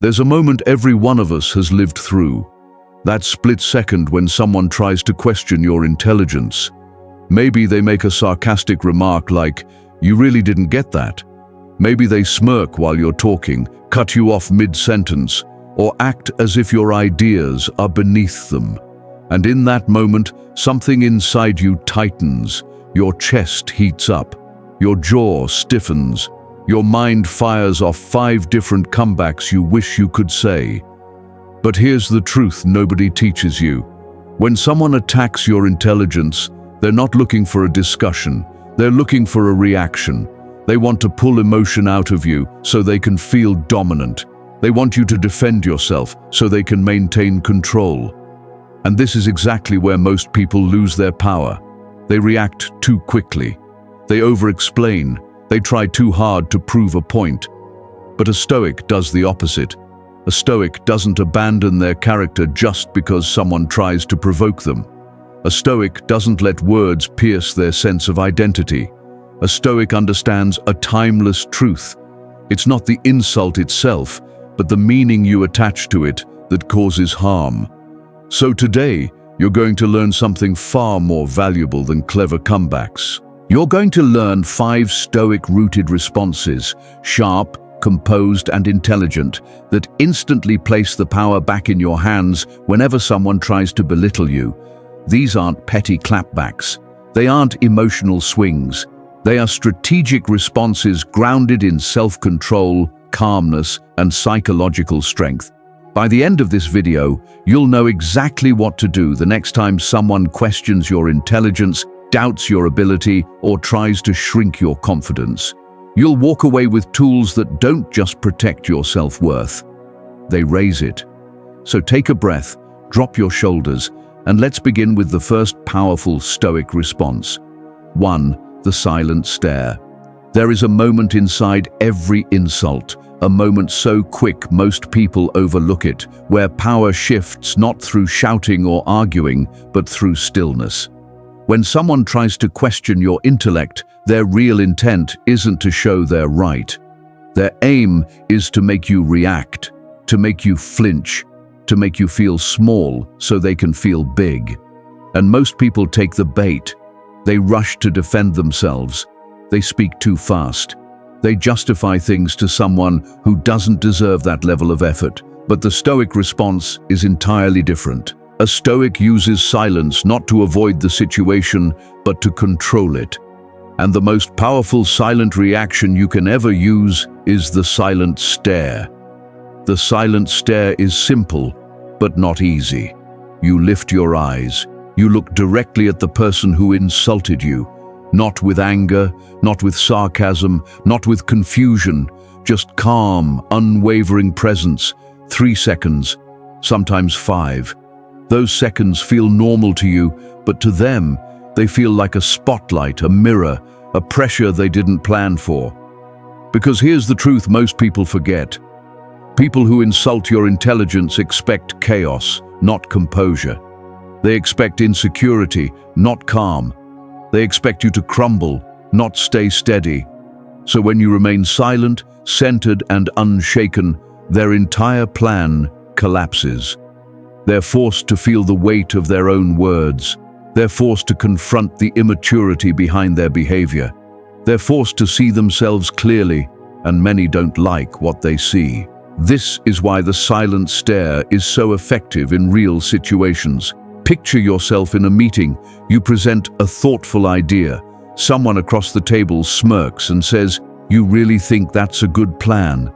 There's a moment every one of us has lived through. That split second when someone tries to question your intelligence. Maybe they make a sarcastic remark like, "You really didn't get that." Maybe they smirk while you're talking, cut you off mid-sentence, or act as if your ideas are beneath them. And in that moment, something inside you tightens, your chest heats up, your jaw stiffens, your mind fires off 5 different comebacks you wish you could say. But here's the truth nobody teaches you. When someone attacks your intelligence, they're not looking for a discussion, they're looking for a reaction. They want to pull emotion out of you so they can feel dominant. They want you to defend yourself so they can maintain control. And this is exactly where most people lose their power. They react too quickly. They over-explain. They try too hard to prove a point. But a Stoic does the opposite. A Stoic doesn't abandon their character just because someone tries to provoke them. A Stoic doesn't let words pierce their sense of identity. A Stoic understands a timeless truth. It's not the insult itself, but the meaning you attach to it that causes harm. So today, you're going to learn something far more valuable than clever comebacks. You're going to learn 5 Stoic-rooted responses, sharp, composed, and intelligent, that instantly place the power back in your hands whenever someone tries to belittle you. These aren't petty clapbacks. They aren't emotional swings. They are strategic responses grounded in self-control, calmness, and psychological strength. By the end of this video, you'll know exactly what to do the next time someone questions your intelligence, doubts your ability, or tries to shrink your confidence. You'll walk away with tools that don't just protect your self-worth. They raise it. So take a breath, drop your shoulders, and let's begin with the first powerful Stoic response. 1. The silent stare. There is a moment inside every insult, a moment so quick most people overlook it, where power shifts not through shouting or arguing, but through stillness. When someone tries to question your intellect, their real intent isn't to show they're right. Their aim is to make you react, to make you flinch, to make you feel small so they can feel big. And most people take the bait. They rush to defend themselves. They speak too fast. They justify things to someone who doesn't deserve that level of effort. But the Stoic response is entirely different. A Stoic uses silence not to avoid the situation, but to control it. And the most powerful silent reaction you can ever use is the silent stare. The silent stare is simple, but not easy. You lift your eyes. You look directly at the person who insulted you. Not with anger, not with sarcasm, not with confusion, just calm, unwavering presence. 3 seconds, sometimes 5. Those seconds feel normal to you, but to them, they feel like a spotlight, a mirror, a pressure they didn't plan for. Because here's the truth most people forget. People who insult your intelligence expect chaos, not composure. They expect insecurity, not calm. They expect you to crumble, not stay steady. So when you remain silent, centered, and unshaken, their entire plan collapses. They're forced to feel the weight of their own words. They're forced to confront the immaturity behind their behavior. They're forced to see themselves clearly, and many don't like what they see. This is why the silent stare is so effective in real situations. Picture yourself in a meeting. You present a thoughtful idea. Someone across the table smirks and says, "You really think that's a good plan?"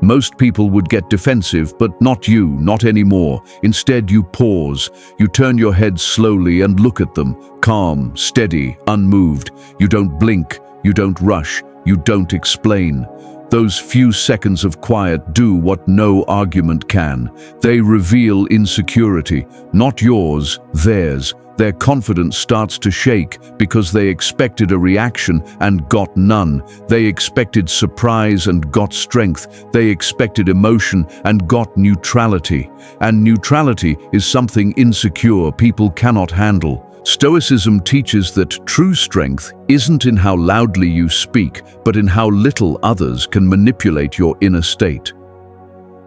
Most people would get defensive, but not you, not anymore. Instead, you pause. You turn your head slowly and look at them, calm, steady, unmoved. You don't blink, you don't rush, you don't explain. Those few seconds of quiet do what no argument can. They reveal insecurity, not yours, theirs. Their confidence starts to shake because they expected a reaction and got none. They expected surprise and got strength. They expected emotion and got neutrality. And neutrality is something insecure people cannot handle. Stoicism teaches that true strength isn't in how loudly you speak, but in how little others can manipulate your inner state.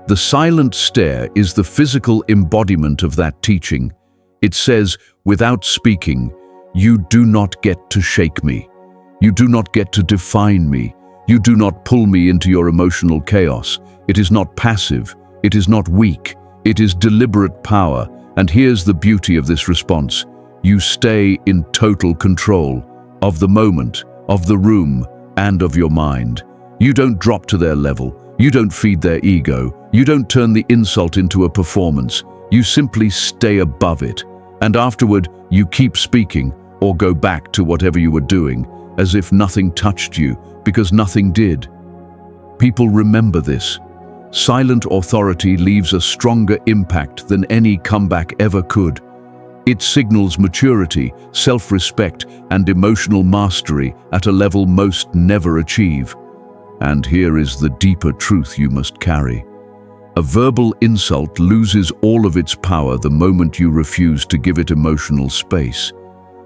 The silent stare is the physical embodiment of that teaching. It says, without speaking, you do not get to shake me. You do not get to define me. You do not pull me into your emotional chaos. It is not passive. It is not weak. It is deliberate power. And here's the beauty of this response. You stay in total control of the moment, of the room, and of your mind. You don't drop to their level. You don't feed their ego. You don't turn the insult into a performance. You simply stay above it. And afterward, you keep speaking or go back to whatever you were doing, as if nothing touched you, because nothing did. People remember this. Silent authority leaves a stronger impact than any comeback ever could. It signals maturity, self-respect, and emotional mastery at a level most never achieve. And here is the deeper truth you must carry. A verbal insult loses all of its power the moment you refuse to give it emotional space.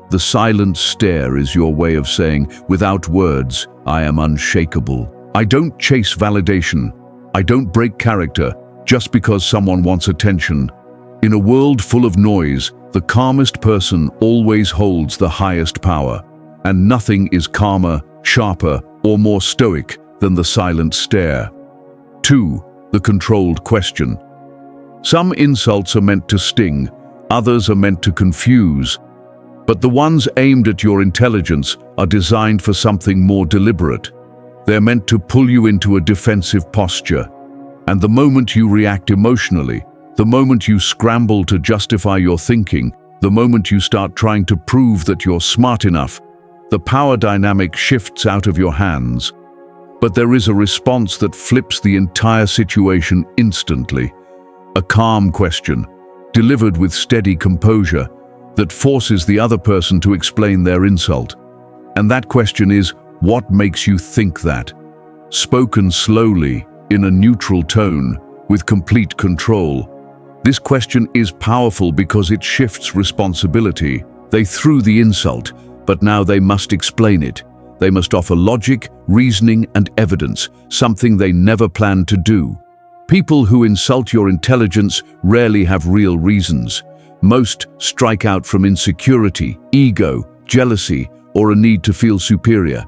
The silent stare is your way of saying, without words, I am unshakable. I don't chase validation. I don't break character just because someone wants attention. In a world full of noise, the calmest person always holds the highest power. And nothing is calmer, sharper, or more stoic than the silent stare. 2. The controlled question. Some insults are meant to sting, others are meant to confuse. But the ones aimed at your intelligence are designed for something more deliberate. They're meant to pull you into a defensive posture. And the moment you react emotionally, the moment you scramble to justify your thinking, the moment you start trying to prove that you're smart enough, the power dynamic shifts out of your hands. But there is a response that flips the entire situation instantly. A calm question, delivered with steady composure, that forces the other person to explain their insult. And that question is, what makes you think that? Spoken slowly, in a neutral tone, with complete control. This question is powerful because it shifts responsibility. They threw the insult, but now they must explain it. They must offer logic, reasoning, and evidence, something they never planned to do. People who insult your intelligence rarely have real reasons. Most strike out from insecurity, ego, jealousy, or a need to feel superior.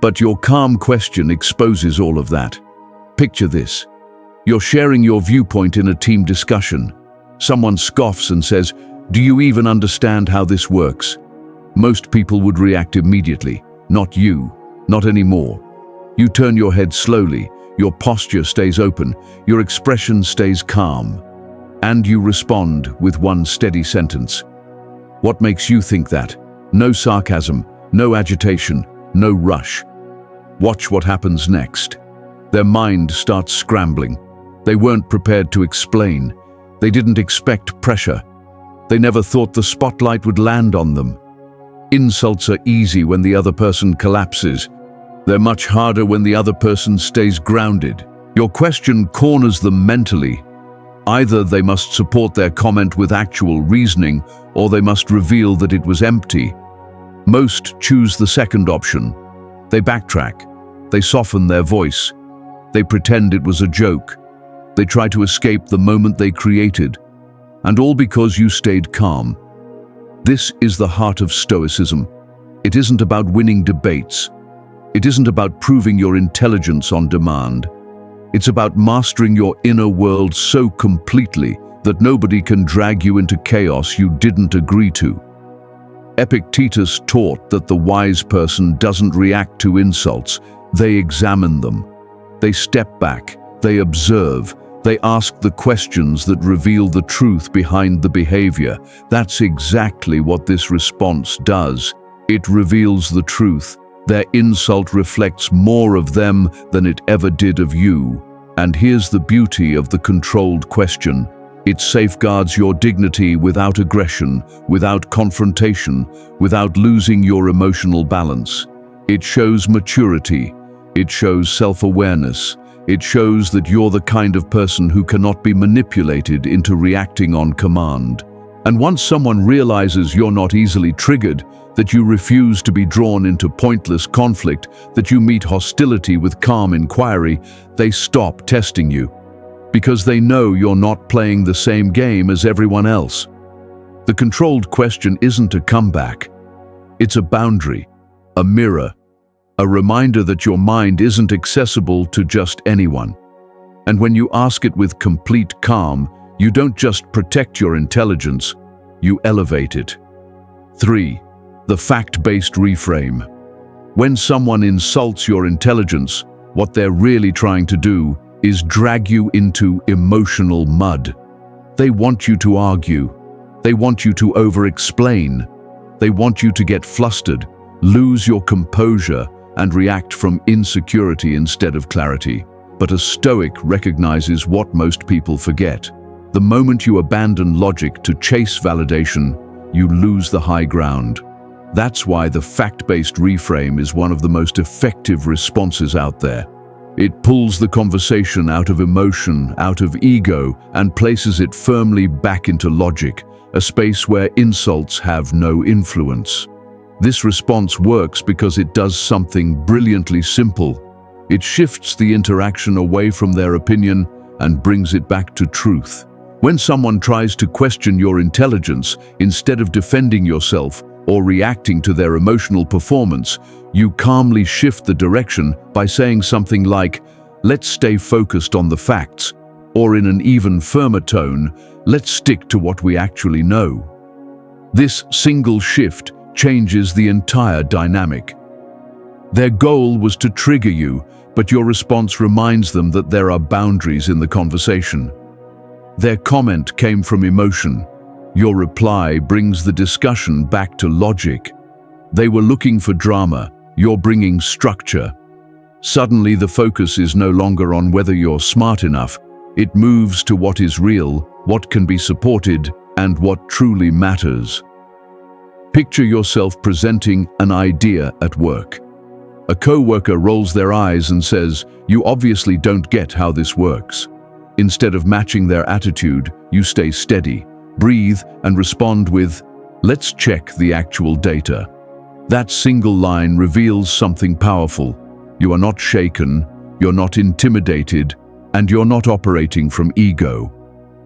But your calm question exposes all of that. Picture this. You're sharing your viewpoint in a team discussion. Someone scoffs and says, "Do you even understand how this works?" Most people would react immediately. Not you, not anymore. You turn your head slowly, your posture stays open, your expression stays calm. And you respond with one steady sentence. What makes you think that? No sarcasm, no agitation, no rush. Watch what happens next. Their mind starts scrambling. They weren't prepared to explain. They didn't expect pressure. They never thought the spotlight would land on them. Insults are easy when the other person collapses. They're much harder when the other person stays grounded. Your question corners them mentally. Either they must support their comment with actual reasoning, or they must reveal that it was empty. Most choose the second option. They backtrack. They soften their voice. They pretend it was a joke. They try to escape the moment they created. And all because you stayed calm. This is the heart of Stoicism. It isn't about winning debates. It isn't about proving your intelligence on demand. It's about mastering your inner world so completely that nobody can drag you into chaos you didn't agree to. Epictetus taught that the wise person doesn't react to insults, they examine them. They step back, they observe, they ask the questions that reveal the truth behind the behavior. That's exactly what this response does. It reveals the truth. Their insult reflects more of them than it ever did of you. And here's the beauty of the controlled question. It safeguards your dignity without aggression, without confrontation, without losing your emotional balance. It shows maturity. It shows self-awareness. It shows that you're the kind of person who cannot be manipulated into reacting on command. And once someone realizes you're not easily triggered, that you refuse to be drawn into pointless conflict, that you meet hostility with calm inquiry, they stop testing you. because they know you're not playing the same game as everyone else. The controlled question isn't a comeback. It's a boundary, a mirror, a reminder that your mind isn't accessible to just anyone. And when you ask it with complete calm, you don't just protect your intelligence, you elevate it. 3. The fact-based reframe. When someone insults your intelligence, what they're really trying to do is drag you into emotional mud. They want you to argue. They want you to over-explain. They want you to get flustered, lose your composure, and react from insecurity instead of clarity. But a Stoic recognizes what most people forget. The moment you abandon logic to chase validation, you lose the high ground. That's why the fact-based reframe is one of the most effective responses out there. It pulls the conversation out of emotion, out of ego, and places it firmly back into logic, a space where insults have no influence. This response works because it does something brilliantly simple. It shifts the interaction away from their opinion and brings it back to truth. When someone tries to question your intelligence, instead of defending yourself or reacting to their emotional performance, you calmly shift the direction by saying something like, "Let's stay focused on the facts," or in an even firmer tone, "Let's stick to what we actually know." This single shift changes the entire dynamic. Their goal was to trigger you, but your response reminds them that there are boundaries in the conversation. Their comment came from emotion. Your reply brings the discussion back to logic. They were looking for drama. You're bringing structure. Suddenly, the focus is no longer on whether you're smart enough. It moves to what is real, what can be supported, and what truly matters. Picture yourself presenting an idea at work. A co-worker rolls their eyes and says, "You obviously don't get how this works." Instead of matching their attitude, you stay steady, breathe, and respond with, "Let's check the actual data." That single line reveals something powerful. You are not shaken, you're not intimidated, and you're not operating from ego.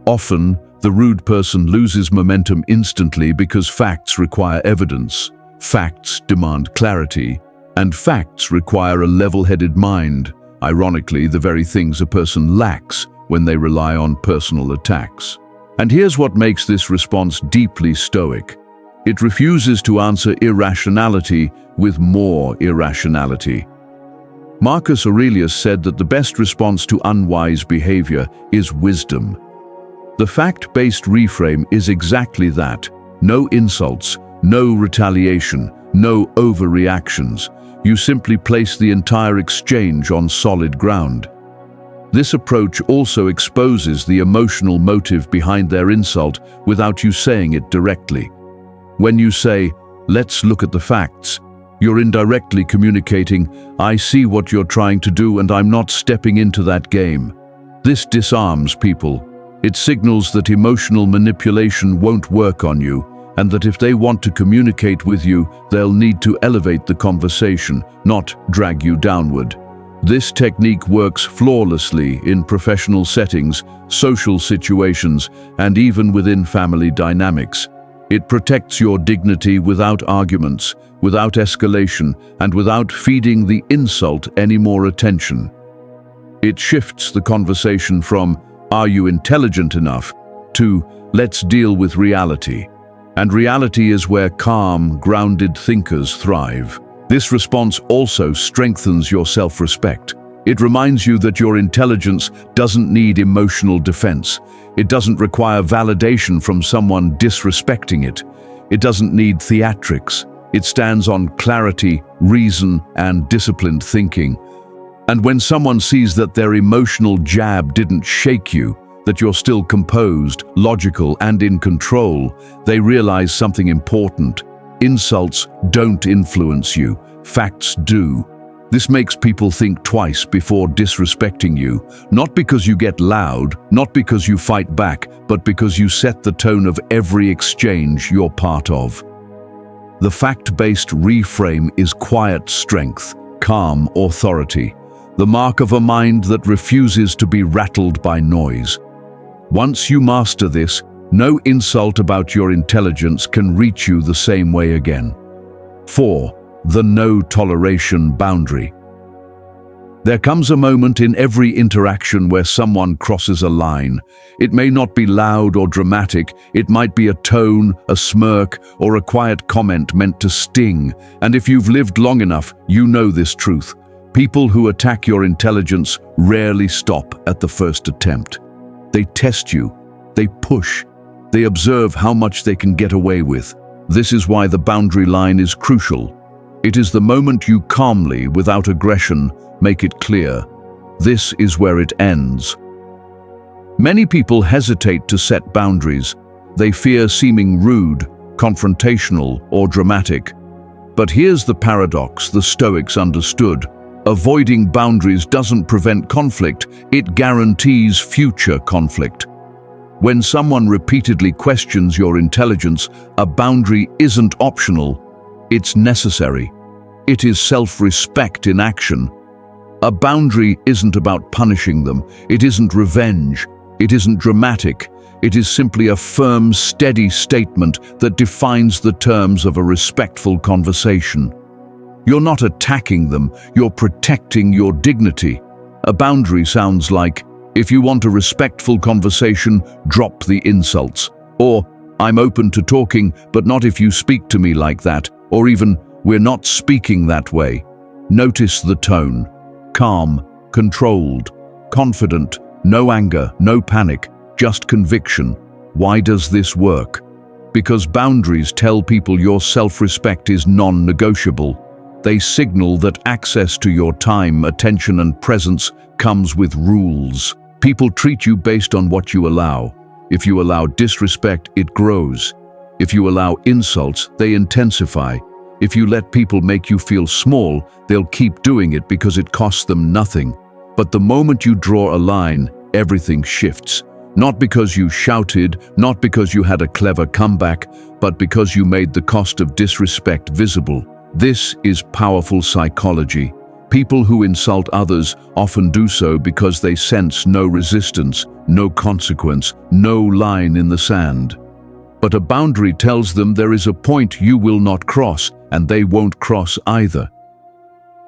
Often, the rude person loses momentum instantly because facts require evidence, facts demand clarity, and facts require a level-headed mind, ironically the very things a person lacks when they rely on personal attacks. And here's what makes this response deeply Stoic. It refuses to answer irrationality with more irrationality. Marcus Aurelius said that the best response to unwise behavior is wisdom. The fact-based reframe is exactly that. No insults, no retaliation, no overreactions. You simply place the entire exchange on solid ground. This approach also exposes the emotional motive behind their insult without you saying it directly. When you say, "Let's look at the facts," you're indirectly communicating, "I see what you're trying to do and I'm not stepping into that game." This disarms people. It signals that emotional manipulation won't work on you, and that if they want to communicate with you, they'll need to elevate the conversation, not drag you downward. This technique works flawlessly in professional settings, social situations, and even within family dynamics. It protects your dignity without arguments, without escalation, and without feeding the insult any more attention. It shifts the conversation from, "Are you intelligent enough?" to, "Let's deal with reality." And reality is where calm, grounded thinkers thrive. This response also strengthens your self-respect. It reminds you that your intelligence doesn't need emotional defense. It doesn't require validation from someone disrespecting it. It doesn't need theatrics. It stands on clarity, reason, and disciplined thinking. And when someone sees that their emotional jab didn't shake you, that you're still composed, logical, and in control, they realize something important. Insults don't influence you, facts do. This makes people think twice before disrespecting you, not because you get loud, not because you fight back, but because you set the tone of every exchange you're part of. The fact-based reframe is quiet strength, calm authority. the mark of a mind that refuses to be rattled by noise. Once you master this, no insult about your intelligence can reach you the same way again. 4. The no toleration boundary. There comes a moment in every interaction where someone crosses a line. It may not be loud or dramatic, it might be a tone, a smirk, or a quiet comment meant to sting. And if you've lived long enough, you know this truth. People who attack your intelligence rarely stop at the first attempt. They test you, they push, they observe how much they can get away with. This is why the boundary line is crucial. It is the moment you calmly, without aggression, make it clear. This is where it ends. Many people hesitate to set boundaries. They fear seeming rude, confrontational, or dramatic. But here's the paradox the Stoics understood. Avoiding boundaries doesn't prevent conflict, it guarantees future conflict. When someone repeatedly questions your intelligence, a boundary isn't optional, it's necessary. It is self-respect in action. A boundary isn't about punishing them, it isn't revenge, it isn't dramatic, it is simply a firm, steady statement that defines the terms of a respectful conversation. You're not attacking them, you're protecting your dignity. A boundary sounds like, if you want a respectful conversation, drop the insults. Or, I'm open to talking, but not if you speak to me like that. Or even, we're not speaking that way. Notice the tone. Calm, controlled, confident, no anger, no panic, just conviction. Why does this work? Because boundaries tell people your self-respect is non-negotiable. They signal that access to your time, attention, and presence comes with rules. People treat you based on what you allow. If you allow disrespect, it grows. If you allow insults, they intensify. If you let people make you feel small, they'll keep doing it because it costs them nothing. But the moment you draw a line, everything shifts. Not because you shouted, not because you had a clever comeback, but because you made the cost of disrespect visible. This is powerful psychology. People who insult others often do so because they sense no resistance, no consequence, no line in the sand. But a boundary tells them there is a point you will not cross, and they won't cross either.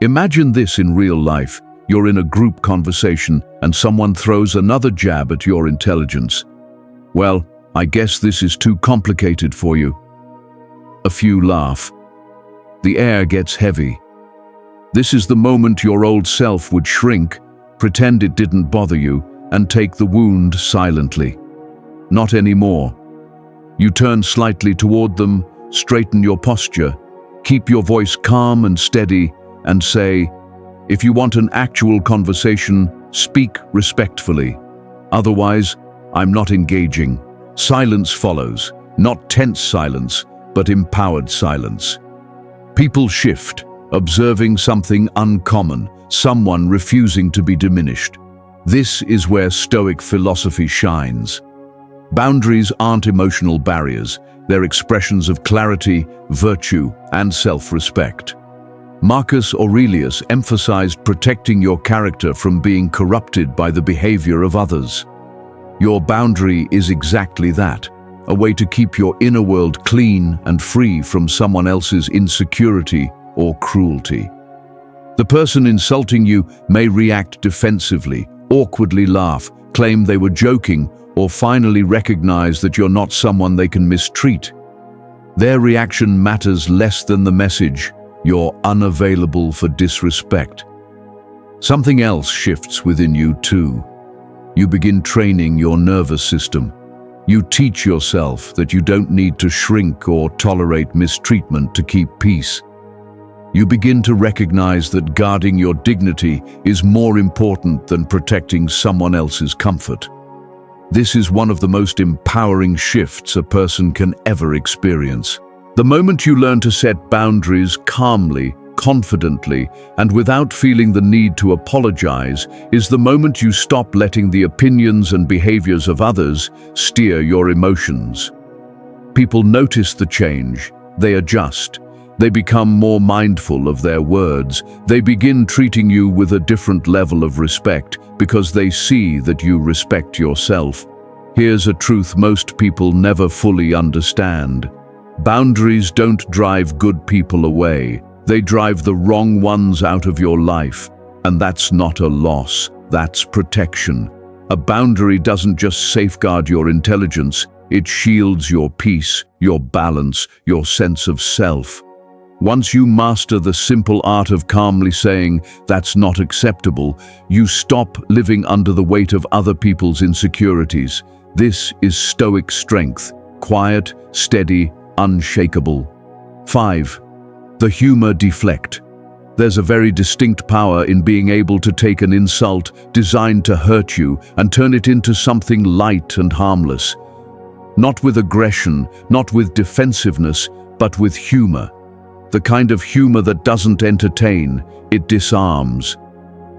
Imagine this in real life. You're in a group conversation and someone throws another jab at your intelligence. Well, I guess this is too complicated for you. A few laugh. The air gets heavy. This is the moment your old self would shrink, pretend it didn't bother you, and take the wound silently. Not anymore. You turn slightly toward them, straighten your posture, keep your voice calm and steady, and say, if you want an actual conversation, speak respectfully. Otherwise, I'm not engaging. Silence follows, not tense silence, but empowered silence. People shift, observing something uncommon, someone refusing to be diminished. This is where Stoic philosophy shines. Boundaries aren't emotional barriers, they're expressions of clarity, virtue, and self-respect. Marcus Aurelius emphasized protecting your character from being corrupted by the behavior of others. Your boundary is exactly that, a way to keep your inner world clean and free from someone else's insecurity or cruelty. The person insulting you may react defensively, awkwardly laugh, claim they were joking, or finally recognize that you're not someone they can mistreat. Their reaction matters less than the message. You're unavailable for disrespect. Something else shifts within you too. You begin training your nervous system. You teach yourself that you don't need to shrink or tolerate mistreatment to keep peace. You begin to recognize that guarding your dignity is more important than protecting someone else's comfort. This is one of the most empowering shifts a person can ever experience. The moment you learn to set boundaries calmly, confidently, and without feeling the need to apologize is the moment you stop letting the opinions and behaviors of others steer your emotions. People notice the change, they adjust. They become more mindful of their words. They begin treating you with a different level of respect because they see that you respect yourself. Here's a truth most people never fully understand. Boundaries don't drive good people away. They drive the wrong ones out of your life. And that's not a loss, that's protection. A boundary doesn't just safeguard your intelligence, it shields your peace, your balance, your sense of self. Once you master the simple art of calmly saying, "That's not acceptable," you stop living under the weight of other people's insecurities. This is Stoic strength, quiet, steady, unshakable. 5. The humor deflect. There's a very distinct power in being able to take an insult designed to hurt you and turn it into something light and harmless. Not with aggression, not with defensiveness, but with humor. The kind of humor that doesn't entertain, it disarms.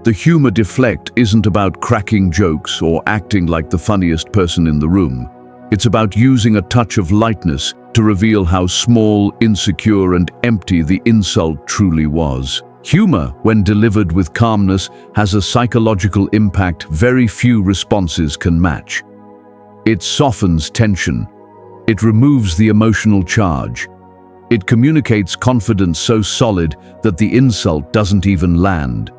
The humor deflect isn't about cracking jokes or acting like the funniest person in the room. It's about using a touch of lightness to reveal how small, insecure, and empty the insult truly was. Humor, when delivered with calmness, has a psychological impact very few responses can match. It softens tension. It removes the emotional charge. It communicates confidence so solid that the insult doesn't even land.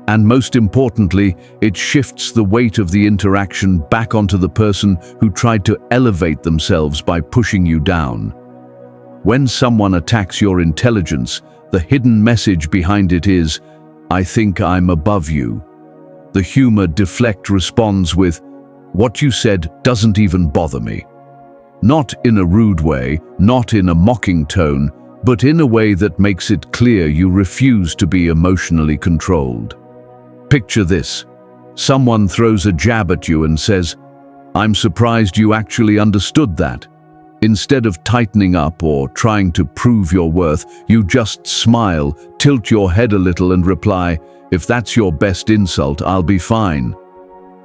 And most importantly, it shifts the weight of the interaction back onto the person who tried to elevate themselves by pushing you down. When someone attacks your intelligence, the hidden message behind it is, "I think I'm above you." The humor deflect responds with, "What you said doesn't even bother me." Not in a rude way, not in a mocking tone, but in a way that makes it clear you refuse to be emotionally controlled. Picture this. Someone throws a jab at you and says, "I'm surprised you actually understood that." Instead of tightening up or trying to prove your worth, you just smile, tilt your head a little and reply, "If that's your best insult, I'll be fine."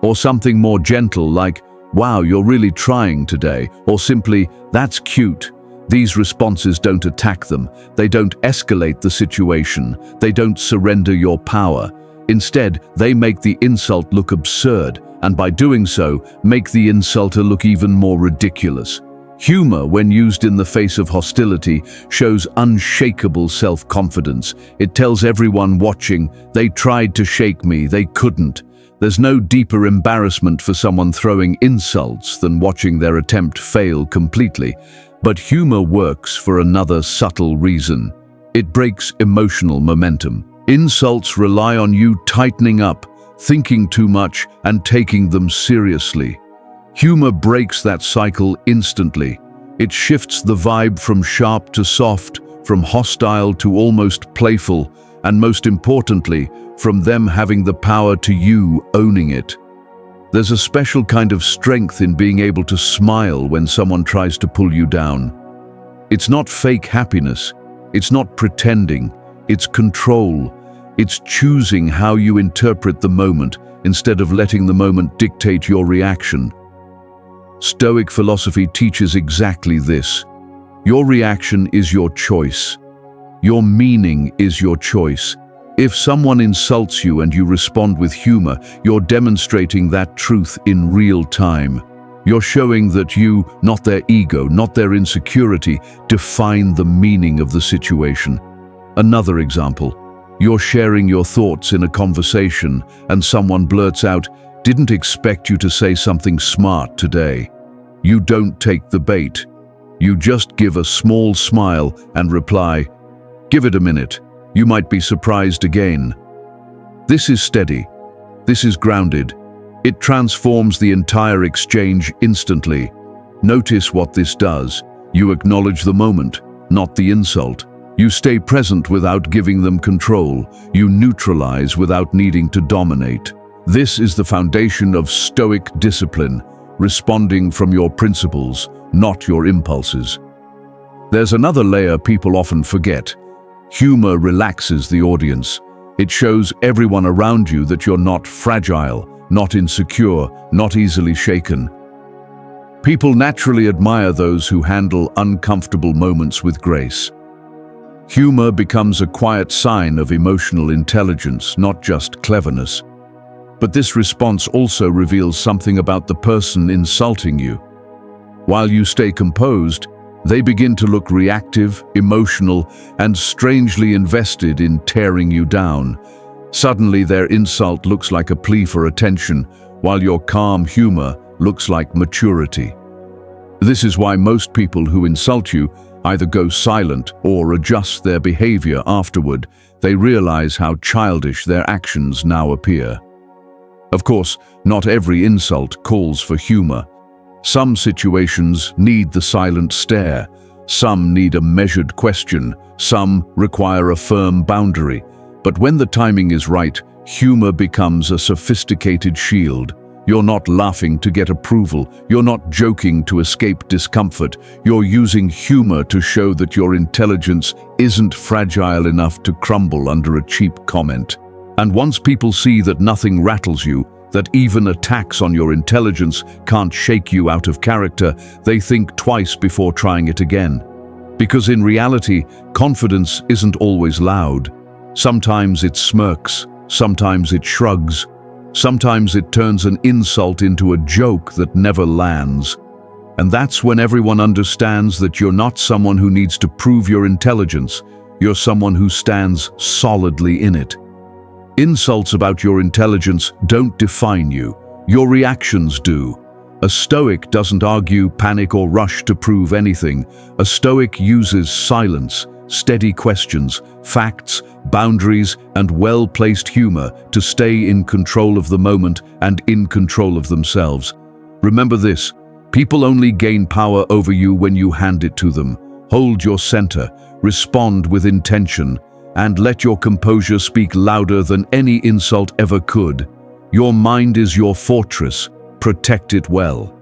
Or something more gentle like, "Wow, you're really trying today," or simply, "That's cute." These responses don't attack them. They don't escalate the situation. They don't surrender your power. Instead, they make the insult look absurd, and by doing so, make the insulter look even more ridiculous. Humor, when used in the face of hostility, shows unshakable self-confidence. It tells everyone watching, "They tried to shake me, they couldn't." There's no deeper embarrassment for someone throwing insults than watching their attempt fail completely. But humor works for another subtle reason. It breaks emotional momentum. Insults rely on you tightening up, thinking too much, and taking them seriously. Humor breaks that cycle instantly. It shifts the vibe from sharp to soft, from hostile to almost playful, and most importantly, from them having the power to you owning it. There's a special kind of strength in being able to smile when someone tries to pull you down. It's not fake happiness. It's not pretending. It's control. It's choosing how you interpret the moment instead of letting the moment dictate your reaction. Stoic philosophy teaches exactly this. Your reaction is your choice. Your meaning is your choice. If someone insults you and you respond with humor, you're demonstrating that truth in real time. You're showing that you, not their ego, not their insecurity, define the meaning of the situation. Another example. You're sharing your thoughts in a conversation and someone blurts out, "Didn't expect you to say something smart today." You don't take the bait. You just give a small smile and reply, "Give it a minute. You might be surprised again." This is steady. This is grounded. It transforms the entire exchange instantly. Notice what this does. You acknowledge the moment, not the insult. You stay present without giving them control. You neutralize without needing to dominate. This is the foundation of Stoic discipline, responding from your principles, not your impulses. There's another layer people often forget. Humor relaxes the audience. It shows everyone around you that you're not fragile, not insecure, not easily shaken. People naturally admire those who handle uncomfortable moments with grace. Humor becomes a quiet sign of emotional intelligence, not just cleverness. But this response also reveals something about the person insulting you. While you stay composed, they begin to look reactive, emotional, and strangely invested in tearing you down. Suddenly, their insult looks like a plea for attention, while your calm humor looks like maturity. This is why most people who insult you either go silent or adjust their behavior afterward. They realize how childish their actions now appear. Of course, not every insult calls for humor. Some situations need the silent stare, some need a measured question, some require a firm boundary. But when the timing is right, humor becomes a sophisticated shield. You're not laughing to get approval, you're not joking to escape discomfort, you're using humor to show that your intelligence isn't fragile enough to crumble under a cheap comment. And once people see that nothing rattles you, that even attacks on your intelligence can't shake you out of character, they think twice before trying it again. Because in reality, confidence isn't always loud. Sometimes it smirks, sometimes it shrugs, sometimes it turns an insult into a joke that never lands. And that's when everyone understands that you're not someone who needs to prove your intelligence, you're someone who stands solidly in it. Insults about your intelligence don't define you, your reactions do. A Stoic doesn't argue, panic, or rush to prove anything. A Stoic uses silence, steady questions, facts, boundaries, and well-placed humor to stay in control of the moment and in control of themselves. Remember this, people only gain power over you when you hand it to them. Hold your center, respond with intention, and let your composure speak louder than any insult ever could. Your mind is your fortress. Protect it well.